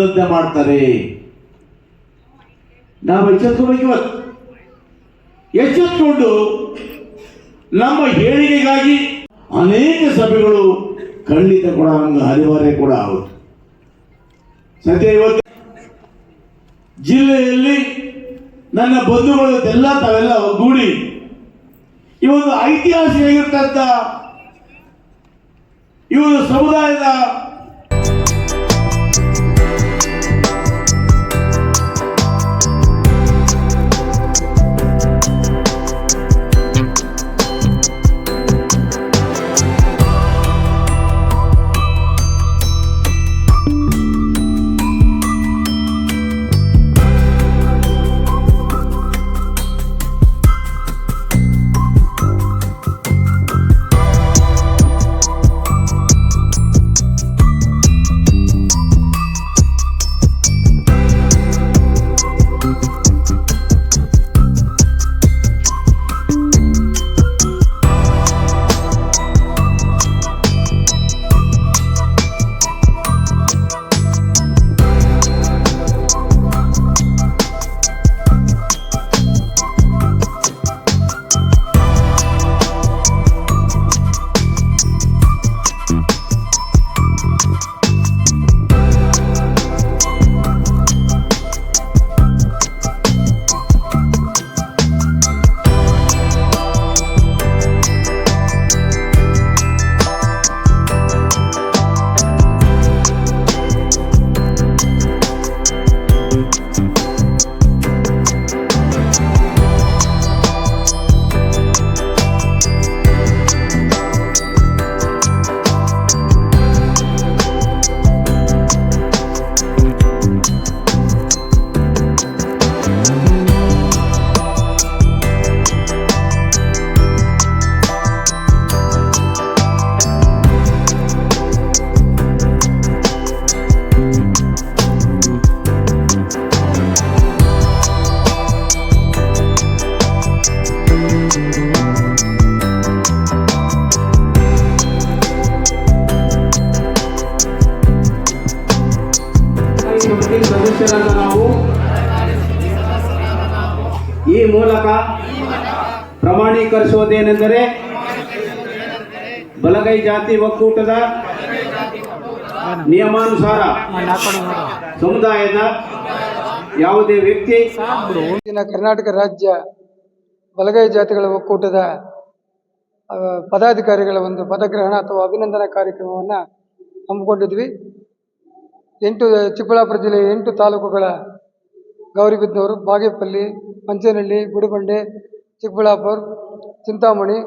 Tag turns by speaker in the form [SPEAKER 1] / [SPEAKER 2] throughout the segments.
[SPEAKER 1] ಇಲ್ಲದಂತೆ ಮಾಡ್ತಾರೆ. ನಾವು ಎಚ್ಚೆತ್ತುಕೊಂಡು ನಮ್ಮ ಹೇಳಿಕೆಗಾಗಿ ಅನೇಕ ಸಭೆಗಳು ಖಂಡಿತ ಕೂಡ ಅನಿವಾರ್ಯ ಕೂಡ ಆಗುತ್ತೆ. ಸದ್ಯ ಇವತ್ತು ಜಿಲ್ಲೆಯಲ್ಲಿ ನನ್ನ ಬಂಧುಗಳು ತಾವೆಲ್ಲ ಒಗ್ಗೂಡಿ ಈ ಒಂದು ಐತಿಹಾಸಿಕ ಈ ಒಂದು ಸಮುದಾಯದ
[SPEAKER 2] ಸದಸ್ಯರಾದ ನಾವು ಈ ಮೂಲಕ ಪ್ರಮಾಣೀಕರಿಸುವುದೇನೆಂದರೆ ಬಲಗೈ ಜಾತಿ ಒಕ್ಕೂಟದ ನಿಯಮಾನುಸಾರ ಸಮುದಾಯದ ಯಾವುದೇ ವ್ಯಕ್ತಿ
[SPEAKER 3] ಕರ್ನಾಟಕ ರಾಜ್ಯ ಬಲಗೈ ಜಾತಿಗಳ ಒಕ್ಕೂಟದ ಪದಾಧಿಕಾರಿಗಳ ಒಂದು ಪದಗ್ರಹಣ ಅಥವಾ ಅಭಿನಂದನಾ ಕಾರ್ಯಕ್ರಮವನ್ನು ಹಮ್ಮಿಕೊಂಡಿದ್ವಿ. ಚಿಕ್ಕಬಳ್ಳಾಪುರ ಜಿಲ್ಲೆಯ 8 ತಾಲೂಕುಗಳ ಗೌರಿಬಿದನೂರು, ಬಾಗೇಪಲ್ಲಿ, ಮಂಚೇನಹಳ್ಳಿ, ಗುಡಿಬಂಡೆ, ಚಿಕ್ಕಬಳ್ಳಾಪುರ, ಚಿಂತಾಮಣಿ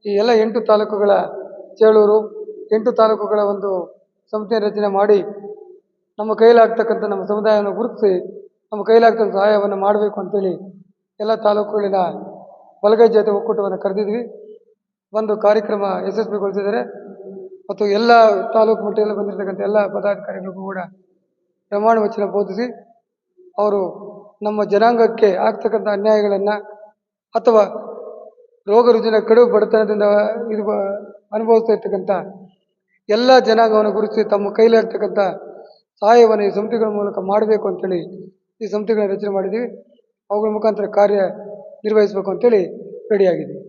[SPEAKER 3] ಈ ಎಲ್ಲ 8 ತಾಲೂಕುಗಳ ಚೇಳೂರು 8 ತಾಲೂಕುಗಳ ಒಂದು ಸಮಿತಿಯ ರಚನೆ ಮಾಡಿ ನಮ್ಮ ಕೈಲಾಗ್ತಕ್ಕಂಥ ನಮ್ಮ ಸಮುದಾಯವನ್ನು ಗುರುತಿಸಿ ನಮ್ಮ ಕೈಲಾಗ್ತಕ್ಕಂಥ ಸಹಾಯವನ್ನು ಮಾಡಬೇಕು ಅಂತೇಳಿ ಎಲ್ಲ ತಾಲೂಕುಗಳಿನ ಬಲಗೈ ಜಾತಿ ಒಕ್ಕೂಟವನ್ನು ಕರೆದಿದ್ವಿ. ಒಂದು ಕಾರ್ಯಕ್ರಮ ಯಶಸ್ವಿಗೊಳಿಸಿದರೆ ಮತ್ತು ಎಲ್ಲ ತಾಲೂಕು ಮಟ್ಟದಲ್ಲಿ ಬಂದಿರತಕ್ಕಂಥ ಎಲ್ಲ ಪದಾಧಿಕಾರಿಗಳಿಗೂ ಕೂಡ ಪ್ರಮಾಣ ವಚನ ಬೋಧಿಸಿ ಅವರು ನಮ್ಮ ಜನಾಂಗಕ್ಕೆ ಆಗ್ತಕ್ಕಂಥ ಅನ್ಯಾಯಗಳನ್ನು ಅಥವಾ ರೋಗ ರುಜಿನ ಕಡು ಬಡತನದಿಂದ ಅನುಭವಿಸ್ತಾ ಇರ್ತಕ್ಕಂಥ ಎಲ್ಲ ಜನಾಂಗವನ್ನು ಗುರುತಿಸಿ ತಮ್ಮ ಕೈಲಾಗ್ತಕ್ಕಂಥ ಸಹಾಯವನ್ನು ಈ ಸಮಿತಿಗಳ ಮೂಲಕ ಮಾಡಬೇಕು ಅಂತೇಳಿ ಈ ಸಮಿತಿಗಳನ್ನ ರಚನೆ ಮಾಡಿದ್ದೀವಿ. ಅವುಗಳ ಮುಖಾಂತರ ಕಾರ್ಯ ನಿರ್ವಹಿಸಬೇಕು ಅಂತೇಳಿ ರೆಡಿಯಾಗಿದ್ದೀವಿ.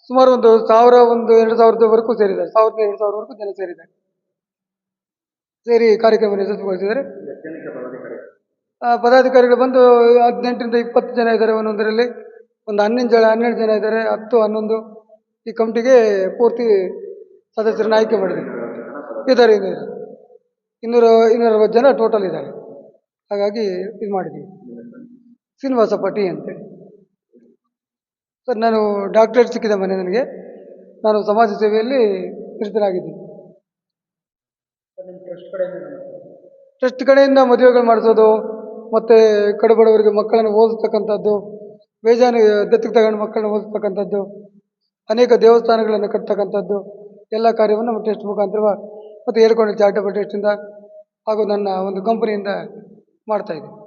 [SPEAKER 3] ಸುಮಾರು 1,000-2,000ವರೆಗೂ ಸೇರಿದ್ದಾರೆ. 1,000-2,000ವರೆಗೂ ಜನ ಸೇರಿದ್ದಾರೆ. ಸೇರಿ ಕಾರ್ಯಕ್ರಮ ಯಶಸ್ವಿಗೊಳಿಸಿದ್ದಾರೆ. ಪದಾಧಿಕಾರಿಗಳು ಬಂದು 18-20 ಜನ ಇದ್ದಾರೆ. ಒಂದೊಂದರಲ್ಲಿ ಒಂದು 12 ಜನ ಇದ್ದಾರೆ. 10-11 ಈ ಕಮಿಟಿಗೆ ಪೂರ್ತಿ ಸದಸ್ಯರನ್ನು ಆಯ್ಕೆ ಮಾಡಿದ್ದಾರೆ. 260 ಜನ ಟೋಟಲ್ ಇದ್ದಾರೆ. ಹಾಗಾಗಿ ಇದು ಮಾಡಿದ್ದೀವಿ. ಶ್ರೀನಿವಾಸ ಪಟಿ ಅಂತೇಳಿ ಸರ್, ನಾನು ಡಾಕ್ಟರೇಟ್ ಸಿಕ್ಕಿದೆ ಮೊನ್ನೆ ನನಗೆ. ನಾನು ಸಮಾಜ ಸೇವೆಯಲ್ಲಿ ನಿರತನಾಗಿದ್ದೀನಿ. ಟ್ರಸ್ಟ್ ಕಡೆಯಿಂದ ಮದುವೆಗಳು ಮಾಡಿಸೋದು, ಮತ್ತು ಕಡುಬಡವರಿಗೆ ಮಕ್ಕಳನ್ನು ಓದಿಸ್ತಕ್ಕಂಥದ್ದು, ಬೇಜಾನು ದತ್ತಿಗೆ ತಗೊಂಡು ಮಕ್ಕಳನ್ನ ಓದಿಸ್ತಕ್ಕಂಥದ್ದು, ಅನೇಕ ದೇವಸ್ಥಾನಗಳನ್ನು ಕಟ್ತಕ್ಕಂಥದ್ದು ಎಲ್ಲ ಕಾರ್ಯವನ್ನು ನಮ್ಮ ಟ್ರಸ್ಟ್ ಮುಖಾಂತರ ಮತ್ತು ಏರ್ಕೊಂಡು ಚಾರಿಟಬಲ್ ಟ್ರಸ್ಟಿಂದ ಹಾಗೂ ನನ್ನ ಒಂದು ಕಂಪನಿಯಿಂದ ಮಾಡ್ತಾಯಿದ್ದೀನಿ.